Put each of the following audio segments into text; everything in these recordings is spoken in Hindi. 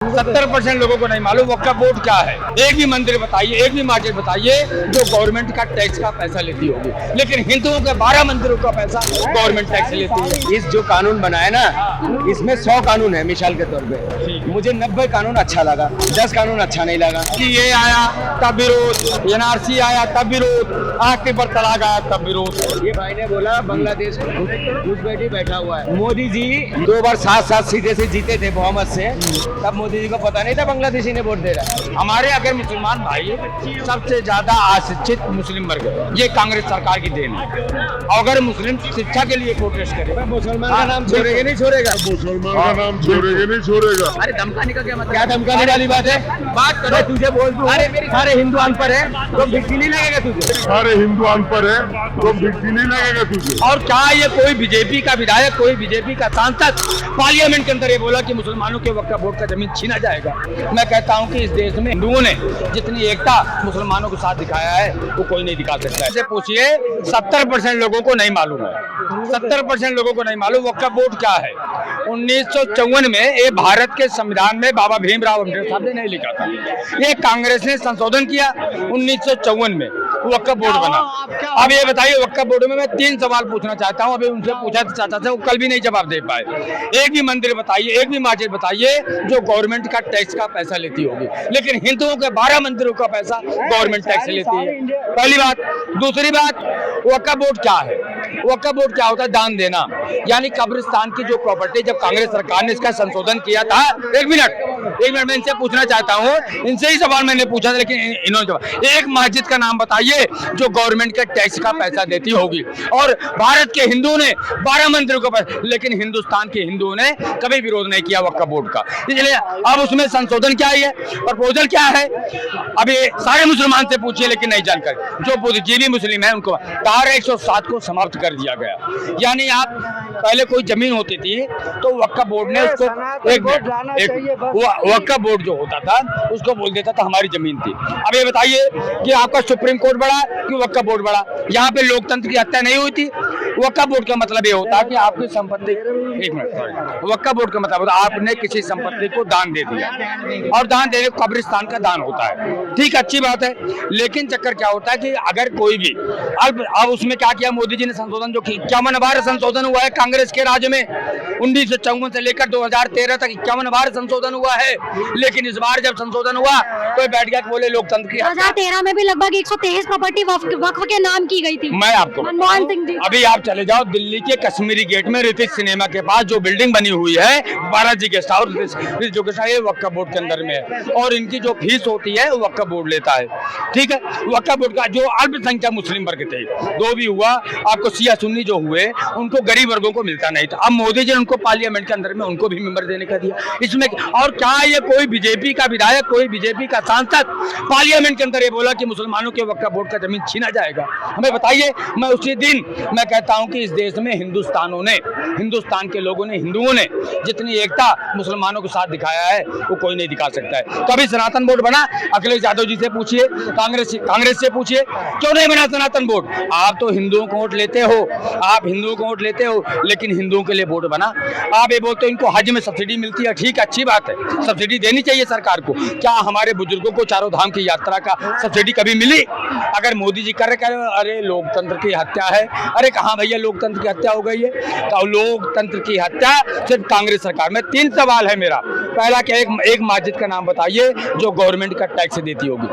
70% लोगों को नहीं मालूम वक्फ बोर्ड क्या है। एक भी मंदिर बताइए, एक भी मस्जिद बताइए जो गवर्नमेंट का टैक्स का पैसा लेती होगी, लेकिन हिंदुओं के 12 मंदिरों का पैसा गवर्नमेंट टैक्स लेती है। इस जो कानून बनाया ना, इसमें 100 कानून है मिसाल के तौर पे। मुझे 90 कानून अच्छा लगा, 10 कानून अच्छा नहीं लगा। कि ये आया तब विरोध, एनआरसी आया तब विरोध, आखिरी पर तलाक आया तब विरोध। ये भाई ने बोला बांग्लादेश घुसपैठी बैठा हुआ है। मोदी जी 2 बार 7 सीटें से जीते थे बहुमत से, तब मोदी जी को पता नहीं था बांग्लादेशी ने वोट दे रहा है। हमारे अगर मुसलमान भाई सबसे ज्यादा अशिक्षित मुस्लिम वर्ग है, ये कांग्रेस सरकार की देन है। अगर मुस्लिम शिक्षा के लिए प्रोटेस्ट करे, मुसलमान का नाम छोड़ेगा नहीं छोड़ेगा, मुसलमान का नाम छोड़ेगा नहीं छोड़ेगा। अरे धमकाने का क्या मतलब? क्या धमकाने वाली बात है? बात करो, तुझे बोल दूं अरे मेरे सारे हिंदू अनपढ़ है तो भिक्की नहीं लगेगा तुझे। सारे हिंदू अनपढ़ है तो भिक्की नहीं लगेगा तुझे। और क्या ये कोई बीजेपी का विधायक, कोई बीजेपी का सांसद पार्लियामेंट के अंदर ये बोला कि मुसलमानों के वक्फ बोर्ड का जमीन छीना जाएगा? मैं कहता हूं कि इस देश में हिंदुओं ने जितनी एकता मुसलमानों के साथ दिखाया है वो कोई नहीं दिखा सकता है। पूछिए 70% लोगों को नहीं मालूम है, 70% लोगों को नहीं मालूम वक्फ बोर्ड क्या है। 1954 में ये भारत के संविधान में बाबा भीमराव अम्बेडकर साहब ने नहीं लिखा था, ये कांग्रेस ने संशोधन किया 1954 में, वक्फ बोर्ड बना। अब ये बताइए वक्फ बोर्ड में मैं 3 सवाल पूछना चाहता हूँ। अभी उनसे पूछा था चाचा से, वो कल भी नहीं जवाब दे पाए। एक भी मंदिर बताइए, एक भी मस्जिद बताइए जो गवर्नमेंट का टैक्स का पैसा लेती होगी, लेकिन हिंदुओं के 12 मंदिरों का पैसा गवर्नमेंट टैक्स लेती है। पहली बात। दूसरी बात, वक्फ बोर्ड क्या है? वक्फ बोर्ड क्या होता है? दान देना, यानी कब्रिस्तान की जो प्रॉपर्टी, जब कांग्रेस सरकार ने इसका संशोधन किया था, एक मिनट मैं इनसे पूछना चाहता हूँ, इनसे ही सवाल मैंने पूछा था लेकिन इन्होंने जवाब। एक मस्जिद का नाम बताइए जो गवर्नमेंट के टैक्स का पैसा देती होगी, और भारत के हिंदुओं ने 12 मंदिरों का पैसा, लेकिन हिंदुस्तान के हिंदुओं ने कभी विरोध नहीं किया वक्फ बोर्ड का। इसलिए अब उसमें संशोधन क्या है, प्रपोजल क्या है, अभी सारे मुसलमान से पूछिए लेकिन नहीं जानकारी। जो बुद्धिजीवी मुस्लिम है उनको धारा 107 को समाप्त कर दिया गया। यानी आप पहले कोई जमीन होती थी तो वक्फ बोर्ड ने उसको वक्फ बोर्ड जो होता था उसको बोल देता था हमारी जमीन थी। अब ये बताइए कि आपका सुप्रीम कोर्ट बड़ा कि वक्फ बोर्ड बड़ा? यहाँ पे लोकतंत्र की हत्या नहीं हुई थी। वक्फ बोर्ड का मतलब ये होता है कि आपकी संपत्ति, एक मिनट सॉरी, वक्फ बोर्ड का मतलब आपने किसी संपत्ति को दान दे दिया, और दान देने को कब्रिस्तान का दान होता है, ठीक अच्छी बात है। लेकिन चक्कर क्या होता है कि अगर कोई भी अब उसमें क्या किया मोदी जी ने संशोधन, जो 51 बार संशोधन हुआ है कांग्रेस के राज्य में, 1954 से लेकर 2013 तक 51 बार संशोधन हुआ है। लेकिन इस बार जब संशोधन हुआ तो बैठ गया बोले लोकतंत्र की। 2013 में भी लगभग 123 प्रॉपर्टी वक्फ के नाम की गई थी। मैं आपको मनमोहन सिंह जी, अभी आप चले जाओ दिल्ली के कश्मीरी गेट में ऋतिक सिनेमा के पास जो बिल्डिंग बनी हुई है बालाजी गेस्ट हाउस, जो वक्फ बोर्ड के अंदर में है, और इनकी जो फीस होती है वो वक्फ बोर्ड लेता है, ठीक है। वक्फ बोर्ड का जो अल्पसंख्यक मुस्लिम वर्ग थे, जो भी हुआ, आपको शिया सुन्नी जो हुए उनको गरीब वर्गों को मिलता नहीं था। अब मोदी जी ने उनको पार्लियामेंट के अंदर में उनको भी मेंबर देने का दिया इसमें। और क्या ये कोई बीजेपी का विधायक, कोई बीजेपी का सांसद पार्लियामेंट के अंदर ये बोला कि मुसलमानों के वक्फ बोर्ड का जमीन छीना जाएगा? हमें बताइए। मैं उसी दिन मैं कहता हूं कि इस देश में हिंदुस्तान के लोगों ने, हिंदुओं ने जितनी एकता मुसलमानों के साथ दिखाया है वो कोई नहीं दिखा सकता है। कभी सनातन बोर्ड बना? अखिलेश यादव जी से पूछिए, कांग्रेस से पूछिए, क्यों नहीं बना सनातन बोर्ड? आप तो हिंदुओं को वोट लेते हो, आप हिंदुओं को वोट लेते हो, लेकिन हिंदुओं के लिए वोट बना। आप ये बोलते हो इनको हज में सब्सिडी मिलती है, ठीक अच्छी बात है, सब्सिडी देनी चाहिए सरकार को। क्या हमारे बुजुर्गों को चारों धाम की यात्रा का सब्सिडी कभी मिली? अगर मोदी जी कर रहे अरे लोकतंत्र की हत्या है, अरे कहाँ भैया लोकतंत्र की हत्या हो गई है? तो लोकतंत्र की हत्या सिर्फ कांग्रेस सरकार में। 3 सवाल है मेरा। पहला क्या, एक मस्जिद का नाम बताइए जो गवर्नमेंट का टैक्स देती होगी।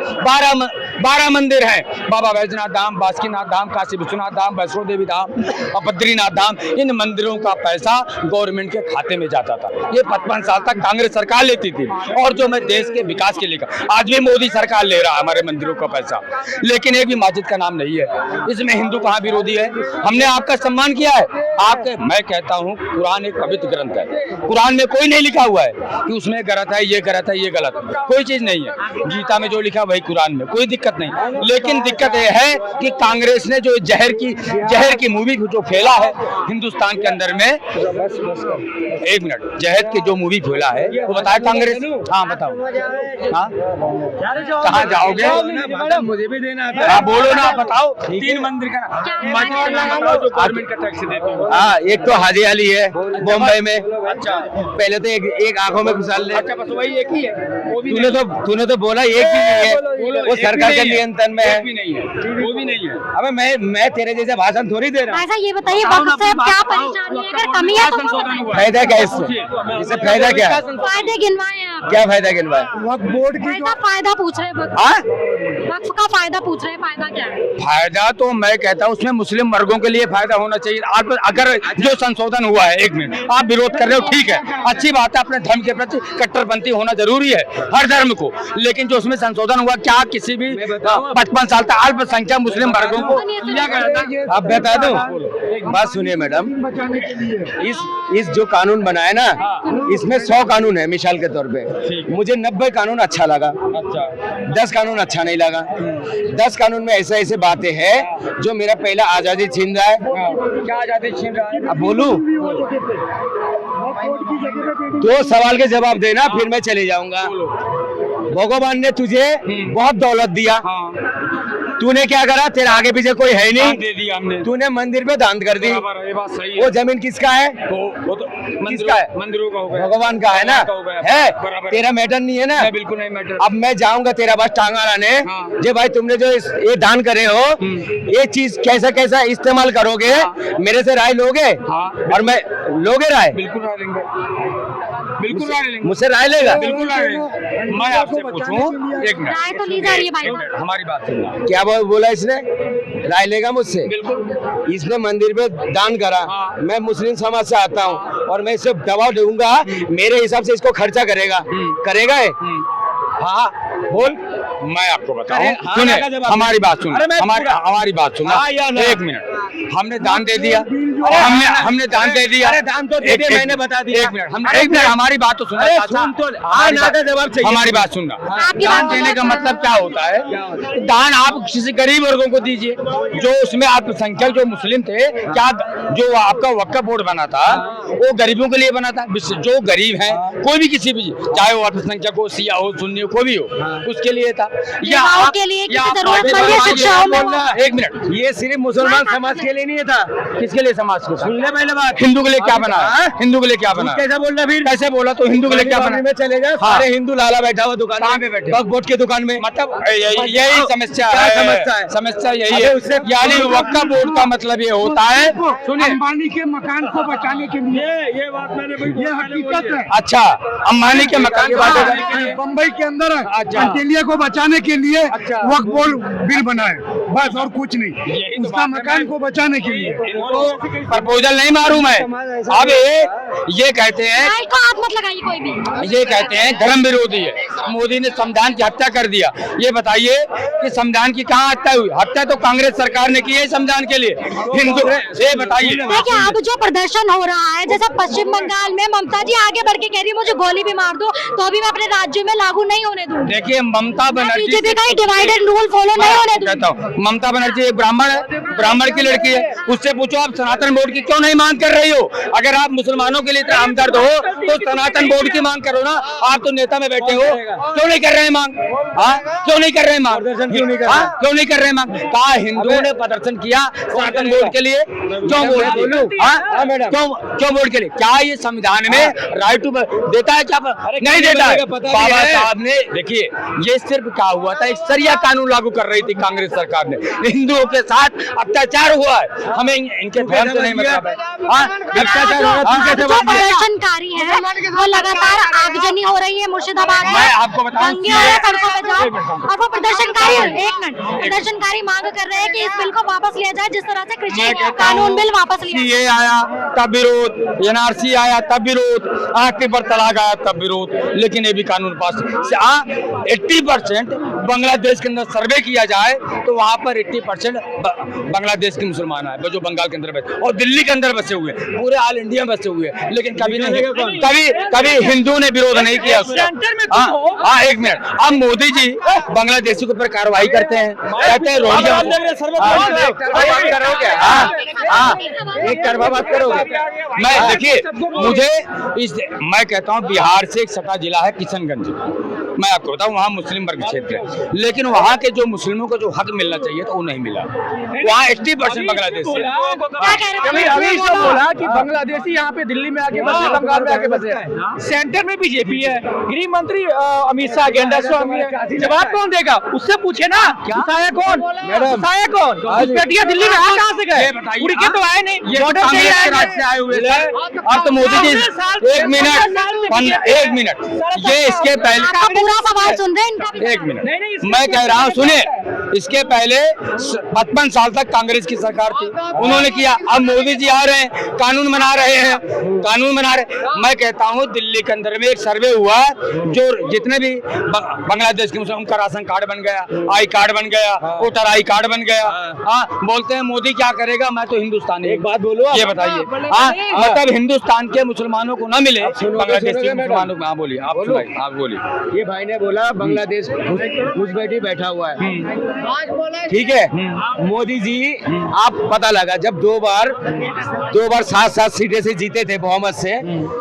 12 मंदिर हैं, बाबा वैद्यनाथ धाम, बासुकीनाथ धाम, काशी विश्वनाथ धाम, वैष्णो देवी धाम और बद्रीनाथ धाम। इन मंदिरों का पैसा गवर्नमेंट के खाते में जाता था। ये 55 साल तक कांग्रेस सरकार लेती थी, और जो मैं देश के विकास के लिए, आज भी मोदी सरकार ले रहा है हमारे मंदिरों का पैसा, लेकिन एक भी मस्जिद का नाम नहीं है। इसमें हिंदू कहाँ विरोधी है? हमने आपका सम्मान किया है। आपके, मैं कहता हूँ कुरान एक पवित्र ग्रंथ है, कुरान में कोई नहीं लिखा हुआ है कि उसमें गलत है, ये गलत है, ये गलत है, कोई चीज नहीं है। गीता में जो लिखा वही कुरान में, कोई दिक्कत दिक्कत नहीं, लेकिन दिक्कत यह है कि कांग्रेस ने जो जहर की मूवी जो फैला है हिंदुस्तान के अंदर में, एक मिनट, जहर की जो मूवी फैला है वो बताए कांग्रेस। हाँ बताओ, हाँ कहाँ जाओगे? मुझे भी देना था। हाँ बोलो ना, बताओ। 3 मंदिर का बताओ जो गवर्नमेंट का टैक्स देते हो। हाँ, एक तो हाजी अली है मुंबई में। अच्छा, पहले तो एक आंखों में घुसाल ले। अच्छा बस वही एक ही है, वो भी तूने तो बोला एक भी नहीं है, वो सरकार के नियंत्रण में है। भी नहीं है, वो भी नहीं है। अबे मैं तेरे जैसे भाषण थोड़ी दे रहा हूँ। ऐसा ये बताइए वक्त से अब क्या परेशानी है, अगर कमी है तो वो बताइए। फायदा क्या है इससे फायदा क्या है? फायदे गिनवाए आप। क्या फायदा गिनवाए? बोर्ड की फायदा पूछ रहे हैं, हाँ? वक्फ का फायदा पूछ रहे हैं, फायदा क्या है? फायदा तो मैं कहता हूँ उसमें मुस्लिम वर्गों के लिए फायदा होना चाहिए। आप अगर जो संशोधन हुआ है, एक मिनट, आप विरोध कर रहे हो, ठीक है, अच्छी बात है, अपने धर्म के प्रति कट्टरपंथी होना जरूरी है हर धर्म को, लेकिन जो उसमें संशोधन हुआ, क्या किसी भी 55 साल तक अल्पसंख्यक मुस्लिम वर्गों को दिया गया था? आप बता दो, एक बात सुनिए मैडम, इस जो कानून बना है ना, इसमें 100 कानून है मिसाल के तौर पे, मुझे 90 कानून अच्छा लगा, 10 कानून अच्छा नहीं लगा। 10 कानून में ऐसे बातें हैं जो मेरा पहला आजादी छीन रहा है। क्या आजादी छीन रहा है? अब बोलूं, 2 सवाल के जवाब देना, फिर मैं चले जाऊंगा। भगवान ने तुझे बहुत दौलत दिया, तूने क्या करा? तेरा आगे पीछे कोई है नहीं, दे दिया हमने, तूने मंदिर पे दान कर दी। ये बात सही है। वो जमीन किसका है? वो तो किसका है? मंदिरों का हो गया, भगवान का है ना, है? तेरा मैटर नहीं है ना? बिल्कुल नहीं मैटर। अब मैं जाऊंगा तेरा बस टांगा लाने, जे भाई तुमने जो ये दान करे हो, ये चीज कैसा इस्तेमाल करोगे, मेरे से राय लोगे? और मैं लोगे राय? बिल्कुल राय लेंगे, बिल्कुल राय लेंगे, मुझसे राय लेगा? बिल्कुल राय लेंगे। मैं आपसे पूछूं, एक मिनट, राय तो ली जा रही है भाई साहब। हमारी बात सुनना। क्या बोला इसने? राय लेगा मुझसे? बिल्कुल। इसने मंदिर पे दान करा, मैं मुस्लिम समाज से आता हूँ और मैं इसे दबाव दूंगा, मेरे हिसाब से इसको खर्चा करेगा, करेगा है? हाँ बोल। मैं आपको बताऊं, हाँ, सुने, का जवाब हमारी बात सुनो, अरे मैं हमारी बात सुनो, हाँ या ना? एक मिनट, हमने दान दे दिया, हमने दान दे दिया, अरे दान तो दे दिया, मैंने बता दिया। एक मिनट, हमारी बात तो सुनो, अरे सुन तो, हाँ ना का जवाब चाहिए। हमारी बात सुनना। आपकी दान बात देने का मतलब क्या होता है? दान आप किसी गरीब वर्गों को दीजिए, जो उसमें अल्पसंख्यक जो मुस्लिम थे, क्या जो आपका वक्फ बोर्ड बना था वो गरीबों के लिए बना था? जो गरीब है, कोई भी किसी भी, चाहे वो अल्पसंख्यक हो, सिया हो, सुन्नी हो, कोई भी हो, उसके लिए था। या के लिए किसी जरूरतमंद या शिक्षाओं में। एक मिनट, ये सिर्फ मुसलमान समाज के लिए नहीं था। किसके लिए? समाज को। सुन ले पहले बात, हिंदू के लिए क्या बना? हिंदू के लिए क्या बना? कैसा बोल रहा? फिर कैसे बोला? तो हिंदू के लिए क्या बना? में चले जाए, सारे हिंदू लाला बैठा हुआ दुकान कहाँ पे बैठे? वक्फ बोर्ड की दुकान में। मतलब यही समस्या क्या है। समस्या है? यही है, यानी वक्फ बोर्ड का मतलब ये होता है, सुनिए, अंबानी के मकान को बचाने के लिए, ये बात मैंने, ये हकीकत है। अच्छा, अंबानी के मकान की बात है, बम्बई के अंदर अच्छा। अंटेलिया को बचाने के लिए अच्छा। वक्फ बोर्ड बिल बना है, बस और कुछ नहीं, उसका मकान को बचाने के लिए। प्रपोजल नहीं मारूं मैं। अब ये कहते हैं, भाई को हाथ मत लगाइए कोई भी। ये कहते हैं धर्म विरोधी है, मोदी ने संविधान की हत्या कर दिया। ये बताइए कि संविधान की कहाँ हत्या हुई? हत्या तो कांग्रेस सरकार ने की है संविधान के लिए। हिंदू, ये बताइए। देखिए अब जो प्रदर्शन हो रहा है, जैसे पश्चिम बंगाल में ममता जी आगे बढ़ के कह रही है मुझे गोली भी मार दो तो भी मैं अपने राज्य में लागू नहीं होने दूंगी। देखिए ममता बनर्जी, बीजेपी का डिवाइडेड रूल फॉलो नहीं होने दूंगी। कहता हूँ, ममता बनर्जी एक ब्राह्मण है, ब्राह्मण की लड़की है, उससे पूछो आप सनातन बोर्ड की क्यों नहीं मांग कर रही हो? अगर आप मुसलमानों के लिए इतना हमदर्द हो तो सनातन बोर्ड की मांग करो ना। आप तो नेता में बैठे हो, क्यों नहीं कर रहे हैं मांग? हाँ, क्यों नहीं कर रहे हैं मांग? क्यों नहीं कर रहे हैं मांग? कहा हिंदुओं ने प्रदर्शन किया सनातन बोर्ड के लिए, क्यों बोलूं? क्यों बोर्ड के लिए? क्या ये संविधान में राइट टू देता है? क्या नहीं देता है? बाबा साहब ने, देखिए ये सिर्फ क्या हुआ था, एक सरिया कानून लागू कर रही थी कांग्रेस सरकार ने, हिंदुओं के साथ अत्याचार हुआ है, हमें इनके धर्म से नहीं मतलब है। जो प्रदर्शनकारी है वो लगातार आगजनी हो रही है मुर्शिदाबाद में, मैं आपको बताऊं, दंगे हो रहे हैं सड़कों पे जाओ, और वो प्रदर्शनकारी मांग कर रहे हैं कि इस बिल को वापस लिया जाए, जिस तरह से कृषि कानून बिल वापस लिया जाए। ये आया तब विरोध, एनआरसी आया तब विरोध, आखिरी पर तलाक आया तब विरोध, लेकिन ये भी कानून पास। 80% बांग्लादेश के अंदर सर्वे किया जाए तो वहाँ पर 80% बांग्लादेश के मुसलमान आए जो बंगाल के अंदर बसे और दिल्ली के अंदर बसे हुए, पूरे ऑल इंडिया में बसे हुए, लेकिन कभी नहीं, कभी हिंदू ने विरोध नहीं किया उसका। हाँ, एक मिनट, अब मोदी जी बांग्लादेशी के ऊपर कार्रवाई करते हैं, कहते हैं रोहिंग्या करोगे। एक तरफा बात करोगे। मैं देखिए, मैं कहता हूँ बिहार से एक सटा जिला है किशनगंज, मैं आपको बताऊं वहाँ मुस्लिम वर्ग क्षेत्र है, लेकिन वहाँ के जो मुस्लिमों को जो हक मिलना चाहिए था वो नहीं मिला। वहाँ 80% बांग्लादेश से। अभी बोला कि बांग्लादेशी यहाँ पे दिल्ली में आके बसे, बंगाल में आके बसे, सेंटर में बीजेपी है, गृह मंत्री अमित शाह गेंडा स्वामी है, जवाब कौन देगा? उससे पूछे ना, उठाया कौन? उठाया कौन? घुसपैठिया दिल्ली में कहाँ से गए? उड़ के तो आए नहीं, बॉर्डर से आए हुए थे। और तो मोदी जी एक मिनट, ये इसके पहले पूरा सवाल सुन रहे हैं इनका। एक मिनट, मैं कह रहा हूँ सुने, इसके पहले 55 साल तक कांग्रेस की सरकार थी, उन्होंने किया। अब मोदी जी आ रहे हैं, कानून बना रहे हैं, मैं कहता हूँ दिल्ली के अंदर में एक सर्वे हुआ, जो जितने भी बांग्लादेश के मुस्लिम, उनका राशन कार्ड बन गया, आई कार्ड बन गया, वोटर आई कार्ड बन गया। हाँ, बोलते हैं मोदी क्या करेगा, मैं तो हिंदुस्तानी। एक बात बोलो, ये बताइए, हाँ, मतलब हिंदुस्तान के मुसलमानों को न मिले बांग्लादेश के मुसलमानों को। हाँ बोलिए, आप बोलिए। ये भाई ने बोला बांग्लादेश घुसपैठी बैठा हुआ है, ठीक है। मोदी जी, आप पता लगा जब दो बार 7 सीटें से जीते थे बहुमत से,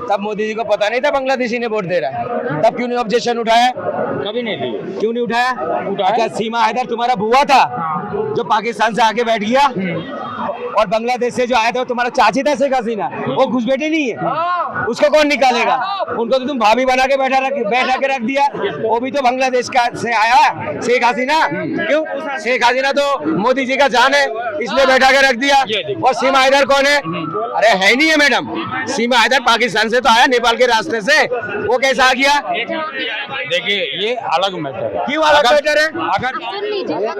तब मोदी जी को पता नहीं था बांग्लादेशी ने वोट दे रहा है, तब क्यों नहीं ऑब्जेक्शन उठाया? कभी नहीं दी। क्यों नहीं उठाया? क्या सीमा हैदर तुम्हारा बुआ था जो पाकिस्तान से आके बैठ गया? और बांग्लादेश से जो आया था वो तुम्हारा चाची था शेख हसीना, वो घुसपैठी नहीं है, उसको कौन निकालेगा? उनको तो तुम भाभी बना के बैठा के रख दिया, वो भी तो बांग्लादेश का से आया शेख हसीना। क्यों? शेख हसीना तो मोदी जी का जान है, इसलिए बैठा के रख दिया। और सीमा हैदर कौन है? अरे है नहीं है मैडम, सीमा हैदर पाकिस्तान से तो आया, नेपाल के रास्ते से, वो कैसा आ गया? देखिए, ये अलग मैटर है। क्यों अलग मैटर है? अगर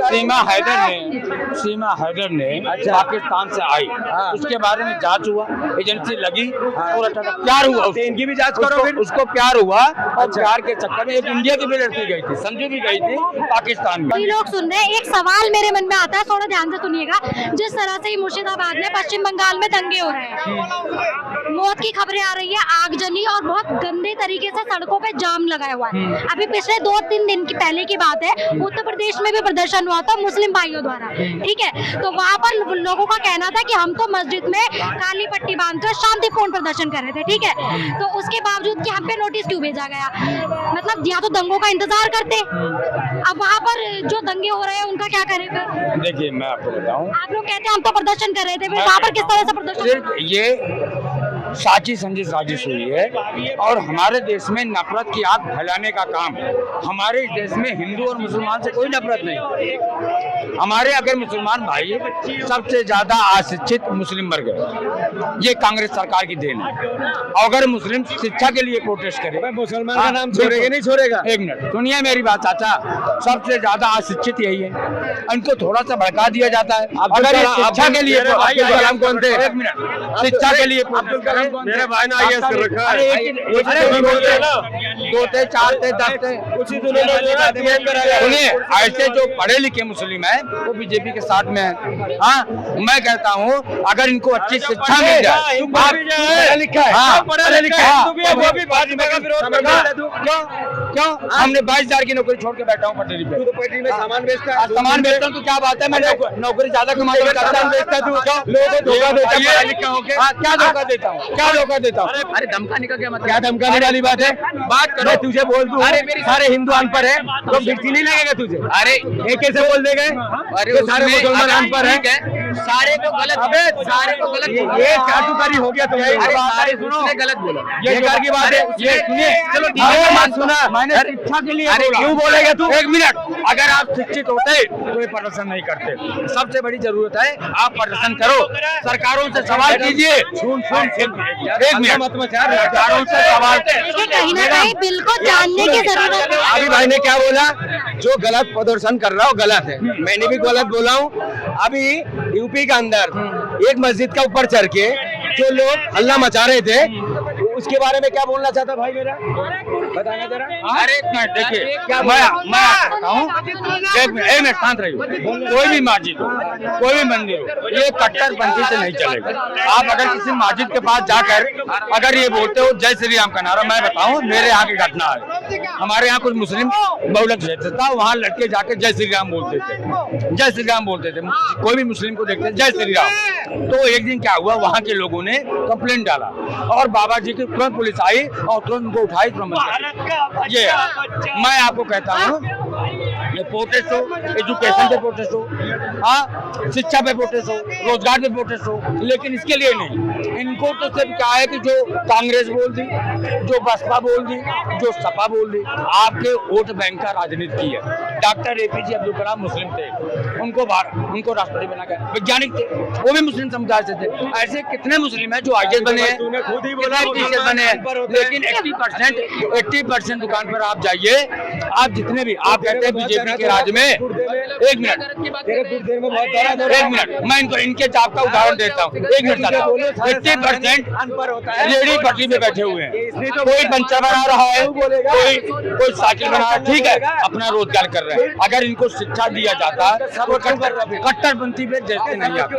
सीमा हैदर ने पाकिस्तान से आई, उसके बारे में जांच हुआ, एजेंसी लगी और प्यार हुआ, इनकी भी जांच करो फिर। उसको प्यार हुआ और प्यार के चक्कर में एक इंडिया की भी लड़की गई थी, समझू भी गई थी पाकिस्तान में। कई लोग सुन रहे हैं, एक सवाल मेरे मन में आता है, थोड़ा ध्यान से सुनिएगा। जिस तरह से मुर्शिदाबाद में, पश्चिम बंगाल में दंगे हो रहे हैं, मौत की खबरें आ रही है, आगजनी और बहुत गंदे तरीके से सड़कों पे जाम लगाया हुआ है। अभी पिछले 2-3 दिन की पहले की बात है, उत्तर प्रदेश में भी प्रदर्शन हुआ था मुस्लिम भाइयों द्वारा, ठीक है। तो वहाँ पर लोगों का कहना था कि हम तो मस्जिद में काली पट्टी बांधकर शांतिपूर्ण प्रदर्शन कर रहे थे, ठीक है। तो उसके बावजूद कि हम पे नोटिस क्यों भेजा गया? मतलब या तो दंगों का इंतजार करते, अब वहाँ पर जो दंगे हो रहे हैं उनका क्या करें फिर? देखिए, मैं आपको बताऊं, आप लोग कहते हैं हम तो प्रदर्शन कर रहे थे, फिर वहाँ पर किस तरह से प्रदर्शन? ये साची संजी साजिश हुई है और हमारे देश में नफरत की आग फैलाने का काम, हमारे देश में हिंदू और मुसलमान से कोई नफरत नहीं। हमारे अगर मुसलमान भाई सबसे ज्यादा अशिक्षित मुस्लिम वर्ग है, ये कांग्रेस सरकार की देन है। अगर मुस्लिम शिक्षा के लिए प्रोटेस्ट करे, मुसलमान का नाम छोड़ेगा नहीं छोड़ेगा? एक मिनट सुनिए मेरी बात चाचा, सबसे ज्यादा अशिक्षित यही है, इनको थोड़ा सा भड़का दिया जाता है। अगर ये शिक्षा के लिए, कौन थे? एक मिनट, शिक्षा के लिए मेरे भाई ने आईएएस कर रखा है, 2 थे 4 थे 10 थे, सुनिए, ऐसे जो पढ़े लिखे मुस्लिम है वो बीजेपी के साथ में है। हाँ, मैं कहता हूँ अगर इनको अच्छी शिक्षा मिल जाए, पढ़ा लिखा है, क्यों? हमने 22,000 की नौकरी छोड़ के बैठा हूँ पटरी पे, पटरी में सामान बेचता है, सामान बेचता हूँ तो क्या बात है? मैं नौकरी ज्यादा कमाता हूँ, क्या धोखा देता हूँ? क्या धोखा देता हूँ? अरे धमकाने का क्या मतलब? क्या धमकाने वाली बात है? बात करो, तुझे बोल दूं, अरे मेरे सारे हिंदू अनपढ़ है तो मिर्ची नहीं लगेगा तुझे? अरे एक कैसे बोल देगा? अरे सारे मुसलमान अनपढ़ है, सारे को गलत, सारे को गलत, ये चाटुकारी हो गया तुम्हारी। अरे सारे सुनो, गलत बोला, ये बेकार की बात है। ये सुनिए, चलो ठीक है, मान सुना, मैंने शिक्षा के लिए। अरे क्यों बोलेगा तू? एक मिनट, अगर आप शिक्षित होते तो ये प्रदर्शन नहीं करते। सबसे बड़ी जरूरत है आप प्रदर्शन करो, सरकारों से सवाल कीजिए। एक मिनट, सरकारों से सवाल, कहीं ना कहीं बिल को जानने की जरूरत है। अभी भाई ने क्या बोला? जो गलत प्रदर्शन कर रहा हो गलत है, मैंने भी गलत बोला हूँ। अभी यूपी के अंदर एक मस्जिद का ऊपर चढ़ के जो लोग हल्ला मचा रहे थे, उसके बारे में क्या बोलना चाहता भाई मेरा, बताना जरा। अरे एक मिनट देखिए, मैं आपको बताऊं, एक मिनट शांत रहिए। कोई भी मस्जिद हो, कोई भी मंदिर हो, ये कट्टरपंथी से नहीं चलेगा। आप अगर किसी मस्जिद के पास जाकर अगर ये बोलते हो जय श्री राम का नारा, मैं बताऊं मेरे यहाँ की घटना है, हमारे यहाँ कुछ मुस्लिम बहुलक क्षेत्र था, वहाँ लड़के जाके जय श्री राम बोलते थे, जय श्री राम बोलते थे। कोई भी मुस्लिम को देखते जय श्री राम। तो एक दिन क्या हुआ, वहाँ के लोगों ने कंप्लेंट डाला और बाबा जी की तुरंत पुलिस आई और तुरंत उनको उठाई, तुरंत ये मैं आपको कहता हूँ, ये प्रोटेस्ट हो, एजुकेशन पे प्रोटेस्ट हो, हाँ शिक्षा पे प्रोटेस्ट हो, रोजगार पे प्रोटेस्ट हो, लेकिन इसके लिए नहीं। इनको तो सिर्फ क्या है कि जो कांग्रेस बोल दी, जो बसपा बोल दी, जो सपा बोल दी, आपके वोट बैंक का राजनीति की है। डॉक्टर APJ अब्दुल कलाम मुस्लिम थे, उनको राष्ट्रपति बना गया, वैज्ञानिक थे, वो भी मुस्लिम समुदाय से थे। ऐसे कितने मुस्लिम हैं जो IAS बने हैं, कितने बने हैं, लेकिन 80% दुकान पर आप जाइए, आप जितने भी आप कहते हैं बीजेपी के राज में, एक मिनट मैं इनके जाप का उदाहरण देता हूँ, एक मिनट। 80% लेडी पटरी में बैठे हुए हैं, कोई पंचर बना रहा है, कोई साइकिल बना रहा है, ठीक है, अपना रोजगार कर रहे हैं। अगर इनको शिक्षा दिया जाता तो कट्टरपंथी पे देखते नहीं आप।